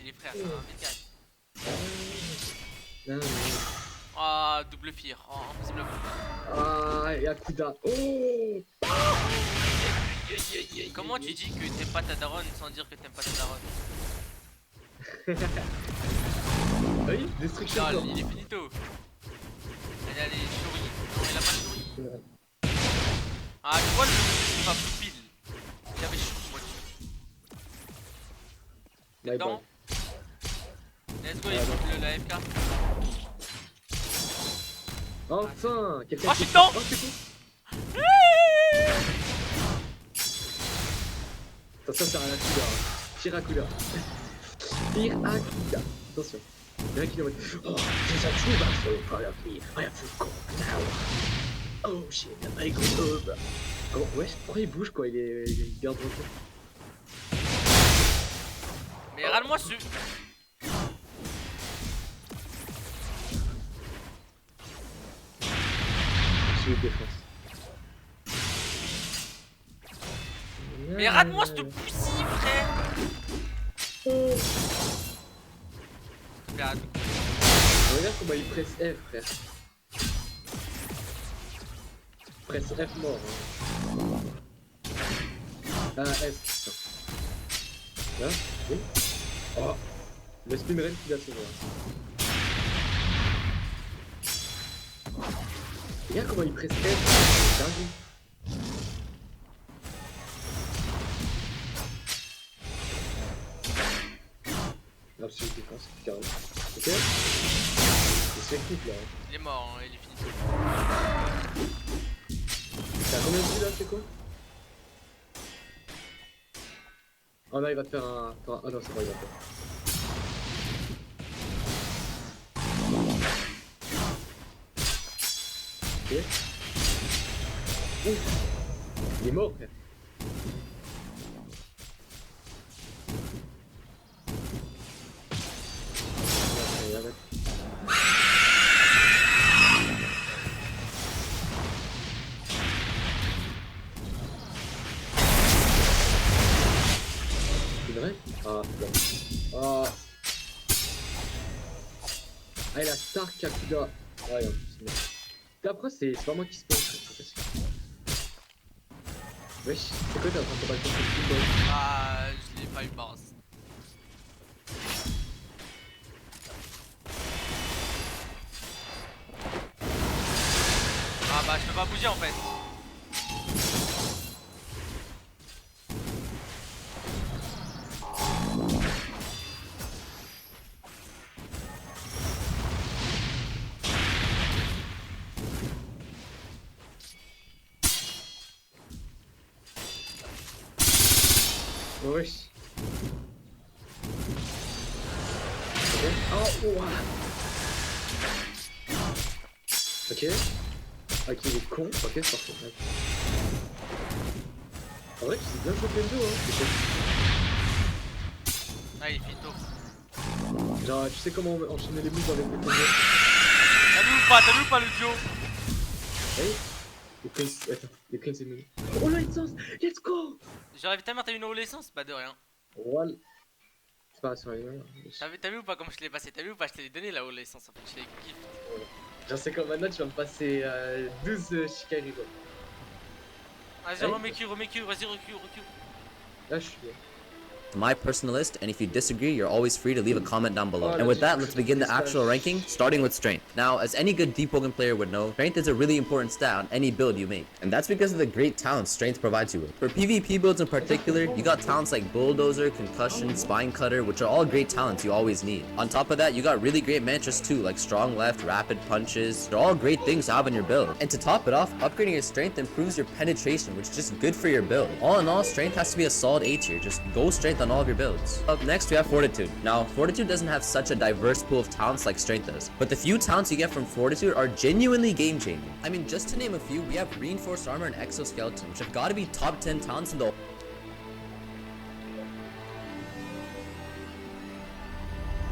facile les frères, c'est un V4. Non, non. Ah, double fire, oh, impossible. Ah, Yakuda. Oh. Comment tu dis que t'aimes pas ta daronne sans dire que t'aimes pas ta daronne? Oui, destruction. Lol, il est finito. Allez, allez, Shuri. Non, il a pas Shuri. Ah, tu vois le c'est pas blue pill. Il avait Shuri, moi dessus. T'es dedans? Let's go, il fout la FK. Enfin, quelqu'un. Oh, je suis dedans! Oh, c'est cool. Attention, c'est un Yakuda. Shirakuda. Shirakuda. Attention. Il y en a qui l'ont dit. Oh, there's a true battle in front of me. I have to go now. Oh shit, I go over. Comment, wesh, pourquoi il bouge quoi? Il garde le coup. Mais râle-moi dessus. Je suis défense. Mais rate-moi ce pussy, frère. Regarde. Regarde comment il presse F, frère. Presse F mort. Hein. Ah, S. Là, oui. Oh, le spin rail qui va se voir. Regarde comment il presse F. C'est dingue. Absolument défense, carrément. Ok. Il se fait coupe là. Il est mort, hein, il est fini. T'as combien de vie là, c'est quoi? Oh non, il va te faire un. Ah non, c'est pas, il va te faire. Ok. Ouf. Il est mort, frère. C'est vrai? Ah, putain. Ah. Ah, il a Stark Yakuda. Ah, et en plus, c'est mort. Après, c'est pas moi qui spawn, c'est facile. Wesh, c'est quoi t'es en train de te battre contre le football? Ah, je l'ai pas eu boss. Ah bah, je peux pas bouger en fait. Wesh. Oh, ouah. Ok. Ok, il est con. Ok, c'est parfait. En vrai, tu sais bien choper le dos, hein. Ah, il est finito. Genre, tu sais comment enchaîner les moves avec les combos. T'as vu ou pas le duo? Oui. Les cleans, c'est mieux. Oh, la licence. Let's go. J'arrive tellement, t'as eu une nouvelle licence? Bah, de rien. Voilà. C'est pas sur les mains. T'as vu ou pas comment je l'ai passé? T'as vu ou pas? Je te l'ai donné la haute licence en fait, je l'ai gift. J'en sais comme maintenant, tu vas me passer 12 Shikari quoi. Vas-y, remets Q, vas-y, recule. Là, je suis bien. My personal list, and if you disagree, you're always free to leave a comment down below. And with that, let's begin the actual ranking, starting with strength. Now, as any good deep Pokemon player would know, strength is a really important stat on any build you make. And that's because of the great talents strength provides you with. For PvP builds in particular, you got talents like Bulldozer, Concussion, Spine Cutter, which are all great talents you always need. On top of that, you got really great mantras too, like Strong Left, Rapid Punches. They're all great things to have in your build. And to top it off, upgrading your strength improves your penetration, which is just good for your build. All in all, strength has to be a solid A tier. Just go strength on all of your builds. Up next, we have Fortitude. Now, Fortitude doesn't have such a diverse pool of talents like Strength does, but the few talents you get from Fortitude are genuinely game-changing. I mean, just to name a few, we have Reinforced Armor and Exoskeleton, which have got to be top 10 talents in the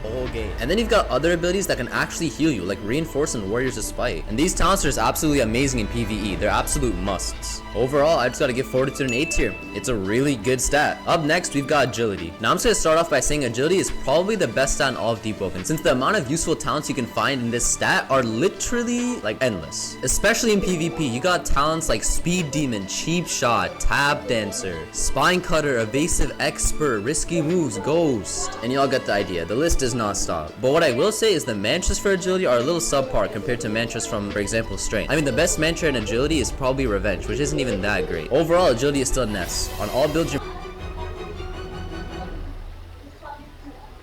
whole game. And then you've got other abilities that can actually heal you, like Reinforce and Warriors of Spite. And these talents are just absolutely amazing in PvE. They're absolute musts. Overall, I just gotta give Fortitude an A tier. It's a really good stat. Up next, we've got Agility. Now I'm just gonna start off by saying Agility is probably the best stat in all of Deep Woken, since the amount of useful talents you can find in this stat are literally like endless. Especially in PvP, you got talents like Speed Demon, Cheap Shot, Tap Dancer, Spine Cutter, Evasive Expert, Risky Moves, Ghost, and y'all get the idea. The list does not stop. But what I will say is the mantras for Agility are a little subpar compared to mantras from, for example, Strength. I mean, the best mantra in Agility is probably Revenge, which isn't even that great. Overall, Agility is still Ness. On all builds you're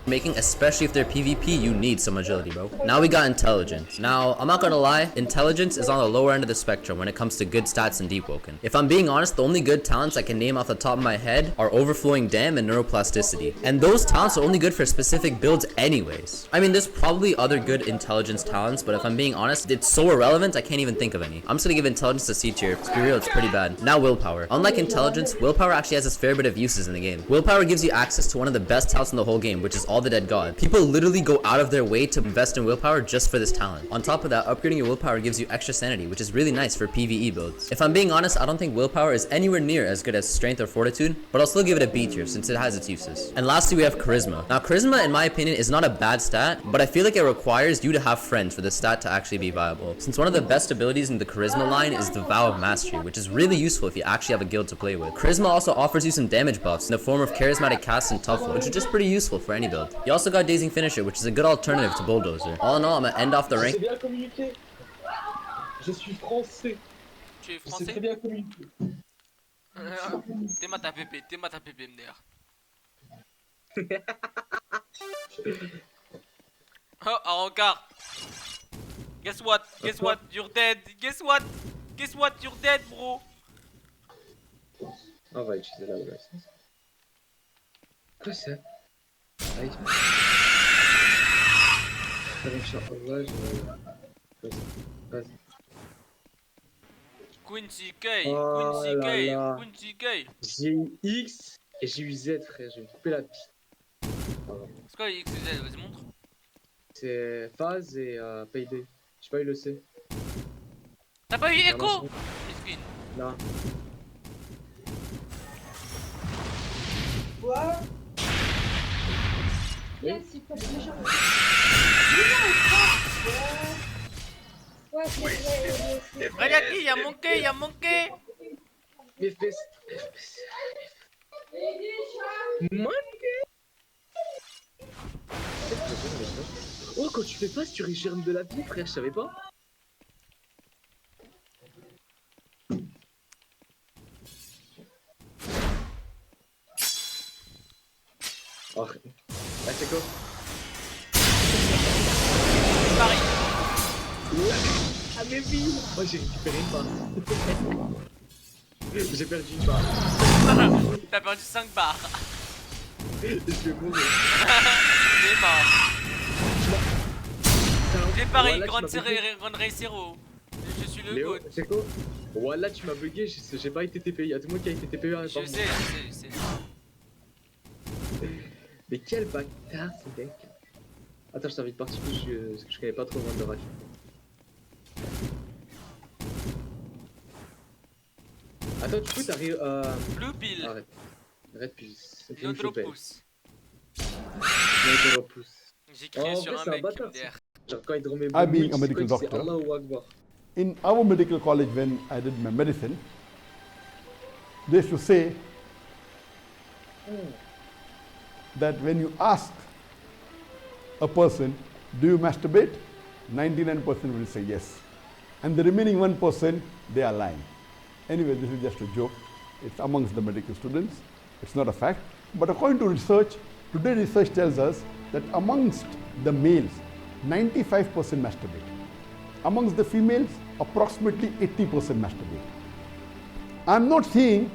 making, especially if they're PvP, you need some agility, bro. Now we got Intelligence. Now, I'm not gonna lie, Intelligence is on the lower end of the spectrum when it comes to good stats in Deep Woken. If I'm being honest, the only good talents I can name off the top of my head are Overflowing Dam and Neuroplasticity. And those talents are only good for specific builds anyways. I mean, there's probably other good intelligence talents, but if I'm being honest, it's so irrelevant, I can't even think of any. I'm just gonna give Intelligence a C tier. To be real, it's pretty bad. Now Willpower. Unlike Intelligence, Willpower actually has a fair bit of uses in the game. Willpower gives you access to one of the best talents in the whole game, which is All the Dead God. People literally go out of their way to invest in Willpower just for this talent. On top of that, upgrading your Willpower gives you extra sanity, which is really nice for PvE builds. If I'm being honest, I don't think Willpower is anywhere near as good as Strength or Fortitude, but I'll still give it a B tier since it has its uses. And lastly, we have Charisma. Now, Charisma, in my opinion, is not a bad stat, but I feel like it requires you to have friends for the stat to actually be viable. Since one of the best abilities in the Charisma line is the Vow of Mastery, which is really useful if you actually have a guild to play with. Charisma also offers you some damage buffs in the form of Charismatic Cast and Tough Love, which is just pretty useful for any build. You also got Dazing Finisher, which is a good alternative to Bulldozer. All in all, I'm gonna end off the rank. C'est bien communiqué. Je suis français. Tu es C'est français? très bien communiqué. T'es ma ta pépé, MDR. Oh, regarde. Guess what? Guess what? You're dead. Guess what? Guess what? You're dead, bro. On va utiliser la glace. Quoi ça? SubhanAllah, vas-y. Quincy K, Oh Quincy là K, là. Quincy K. J'ai eu X et j'ai eu Z, frère. J'ai coupé la piste. C'est quoi XZ? Vas-y, montre. C'est phase et payday. J'ai pas eu le C. T'as pas eu Non, Echo? non, Miskin. non. Quoi? Oui. Yes, il faut que les gens... Ouais, c'est vrai. Regarde qui, y'a manqué, y'a manqué. Mais fais... Oh, quand tu fais pas, tu régermes de la vie, frère, je savais pas. Oh, ouais, c'est quoi? Paris. Ah, mais oui! Moi, j'ai récupéré une barre. J'ai perdu une barre. T'as perdu 5 barres. Je vais mourir. T'es mort. J'ai Paris, Voilà, Grande tu m'as bugué. Race Hero. Je suis le Léo, goat. c'est quoi? Voilà, tu m'as bugué, j'ai pas été TPI. Y'a tout le monde qui a été TPI. Je sais. Mais quel bâtard ce mec. Attends, je t'invite participer, parce que je connais pas trop Wonderach. Attends, du coup, t'arrives Blue Pill. Arrête. Arrête, puis... Yodropus. Yodropus. J'ai crié Oh, en sur vrai, un c'est un mec bâtard, MDR. Genre, quand il remet I being Blue, a medical c'est doctor. Allahu Akbar. In our medical college, when I did my medicine, they used to say that when you ask a person, do you masturbate? 99% will say yes. And the remaining 1%, they are lying. Anyway, this is just a joke. It's amongst the medical students. It's not a fact. But according to research, today research tells us that amongst the males, 95% masturbate. Amongst the females, approximately 80% masturbate. I'm not saying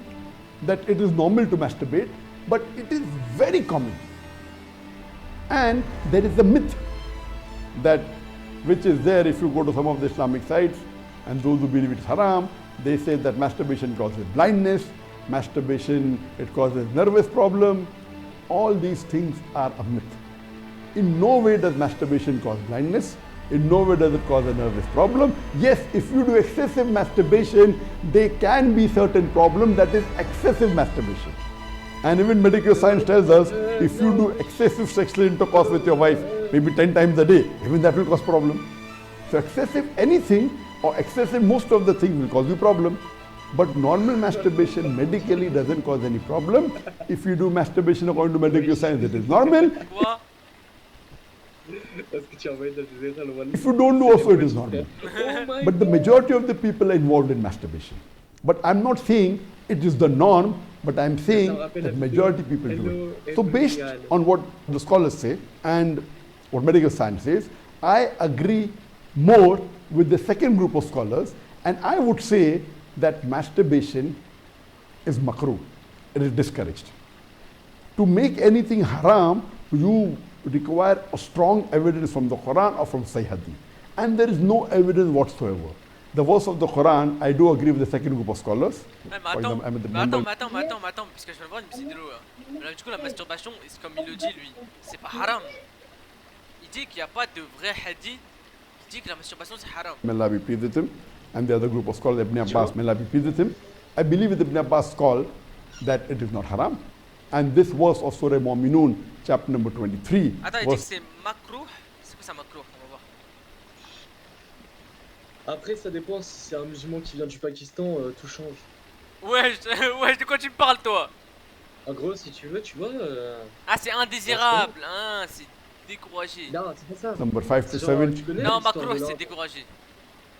that it is normal to masturbate, but it is very common. And there is a myth that which is there if you go to some of the Islamic sites, and those who believe it's haram, they say that masturbation causes blindness, masturbation, it causes nervous problem. All these things are a myth. in no way does masturbation cause blindness. In no way does it cause a nervous problem. Yes, if you do excessive masturbation, there can be certain problem, that is excessive masturbation. And even medical science tells us, if you do excessive sexual intercourse with your wife, maybe 10 times a day, even that will cause problem. So excessive anything or excessive most of the things will cause you problem. But normal masturbation medically doesn't cause any problem. If you do masturbation according to medical science, it is normal. Quoi? Parce que tu as envoyé dans le général, voilà. If you don't do also, it is normal. Oh my But the majority of the people are involved in masturbation. But I'm not saying it is the norm, but I'm saying that majority people do it. So based on what the scholars say and what medical science says, I agree more with the second group of scholars, and I would say that masturbation is makruh. It is discouraged. To make anything haram, you require a strong evidence from the Quran or from Sahih Hadith. And there is no evidence whatsoever. The verse of the Quran, I do agree with the second group of scholars. Ouais, mais For attends, example, I'm at the mais attends, Mumbai- mais attends, mais attends, mais attends, parce que je viens de voir une petite vidéo là. Alors, du coup, la masturbation, c'est comme il le dit lui, c'est pas haram. Il dit qu'il n'y a pas de vrai hadith qui dit que la masturbation c'est haram. May Allah be pleased with him, and the other group of scholars, Ibn Abbas, may Allah be pleased with him. I believe with Ibn Abbas' call that it is not haram. And this verse of Surah Mu'minun, chapter number 23, Attends, il dit que verse c'est makruh. C'est quoi ça makruh? On va voir. Après, ça dépend si c'est un musulman qui vient du Pakistan, tout change. Ouais, ouais, de quoi tu me parles toi? En gros, si tu veux, tu vois. Ah, c'est indésirable, hein, c'est découragé. Non, c'est pas ça. number 5 to C'est genre, 7, tu connais Non, l'histoire makruh de c'est l'or- découragé.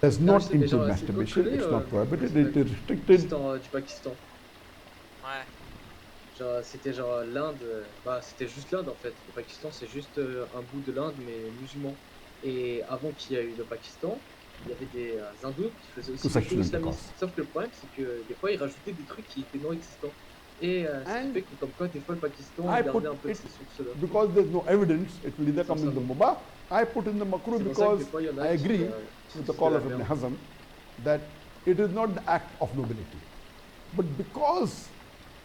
does Non, not c'est déjà- include c'est masturbation, contrôlé, it's not prohibited, it is restricted. l'histoire du Pakistan. Ouais. Genre, c'était genre l'Inde, bah c'était juste l'Inde en fait. Le Pakistan c'est juste un bout de l'Inde mais musulman. Et avant qu'il y ait eu le Pakistan, il y avait des hindous qui faisaient aussi Tout ça, des je suis islamistes. d'accord. Sauf que le problème c'est que des fois ils rajoutaient des trucs qui étaient non existants. Et ce qui And fait que comme quoi des fois le Pakistan I gardait put un peu de it- ces sources-là. Because there's no evidence, it will either come in the mubah. I put in the makruh C'est pour ça que because des fois, il y en a I qui, agree qui with the font call de of la Ibn merde. Hazm that it is not the act of nobility. But because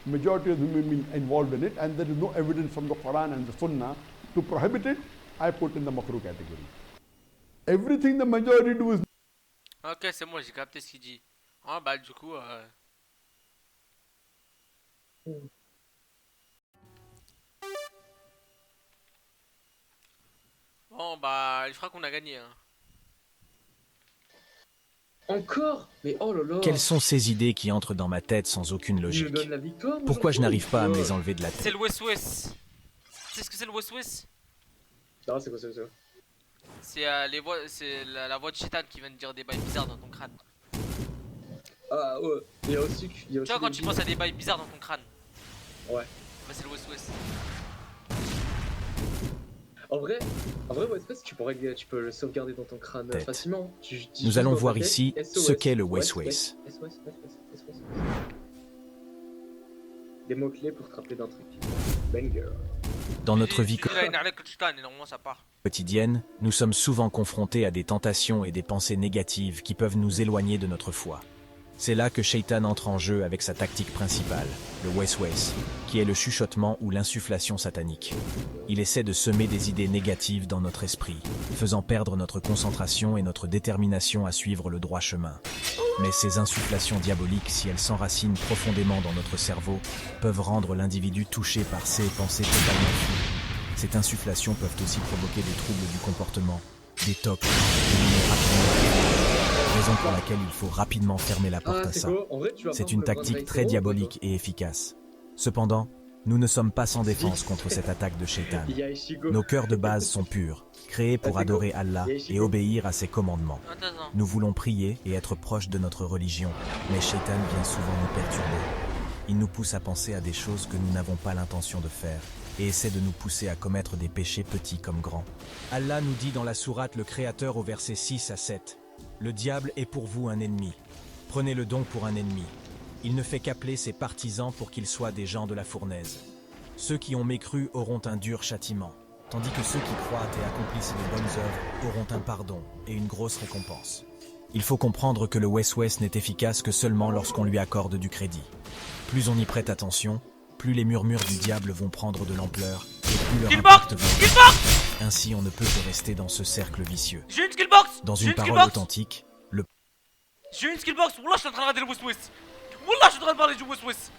majority of the women involved in it and there is no evidence from the Quran and the Sunnah to prohibit it, I put in the makruh category. Everything the majority do is Ok, c'est moi, j'ai capté ce qu'il dit. Ah, bah, du coup. Bon, bah, il fera qu'on a gagné. Hein. Encore? Mais oh là là! Quelles sont ces idées qui entrent dans ma tête sans aucune Il me logique? donne la victoire? Pourquoi je aujourd'hui, n'arrive pas à ou me quoi? les enlever de la C'est tête? le West-West. Tu sais ce que c'est le West-West? Non, c'est quoi ça? C'est c'est la voix de Shaitan qui vient de dire des bails bizarres dans ton crâne. Ah ouais, il y a aussi. Il y a Tu aussi vois, quand des tu penses à des bails bizarres dans ton crâne, Ouais. bah, c'est le West-West. En vrai, West-West, tu peux le sauvegarder dans ton crâne Tête. facilement. Tu dis Nous juste allons dans ta voir tête, ici SOS, ce qu'est le West-West, West-West. SOS. Des mots-clés pour te rappeler d'un truc. Banger. Dans notre vie Tu dis, là, il n'arrête que le Shaitan, et normalement ça part. quotidienne, nous sommes souvent confrontés à des tentations et des pensées négatives qui peuvent nous éloigner de notre foi. C'est là que Shaitan entre en jeu avec sa tactique principale, le West-West, qui est le chuchotement ou l'insufflation satanique. Il essaie de semer des idées négatives dans notre esprit, faisant perdre notre concentration et notre détermination à suivre le droit chemin. Mais ces insufflations diaboliques, si elles s'enracinent profondément dans notre cerveau, peuvent rendre l'individu touché par ces pensées totalement fous. Ces insufflations peuvent aussi provoquer des troubles du comportement, des tocs, des rapidement, raison pour laquelle il faut rapidement fermer la porte à c'est ça. quoi? En vrai, tu vas C'est pas une me prendre tactique un très héros, diabolique et efficace. Cependant, nous ne sommes pas sans défense contre cette attaque de Shaitan. Il y a Ishigo. Nos cœurs de base sont purs, créés pour adorer Allah et obéir à ses commandements. Attends. Nous voulons prier et être proches de notre religion, mais Shaitan vient souvent nous perturber. Il nous pousse à penser à des choses que nous n'avons pas l'intention de faire et essaie de nous pousser à commettre des péchés petits comme grands. Allah nous dit dans la sourate le Créateur au verset 6 à 7 « Le diable est pour vous un ennemi. Prenez-le donc pour un ennemi. Il ne fait qu'appeler ses partisans pour qu'ils soient des gens de la fournaise. Ceux qui ont mécru auront un dur châtiment, tandis que ceux qui croient et accomplissent de bonnes œuvres auront un pardon et une grosse récompense. » Il faut comprendre que le West-West n'est efficace que seulement lorsqu'on lui accorde du crédit. Plus on y prête attention, plus les murmures du diable vont prendre de l'ampleur et plus leur Il impact porte va... Il porte Ainsi, on ne peut que rester dans ce cercle vicieux. J'ai une skillbox. Dans J'ai une une parole skillbox. authentique, J'ai une skillbox. Wallah, je suis en train de regarder le West West. Wallah, je suis en train de parler du West West.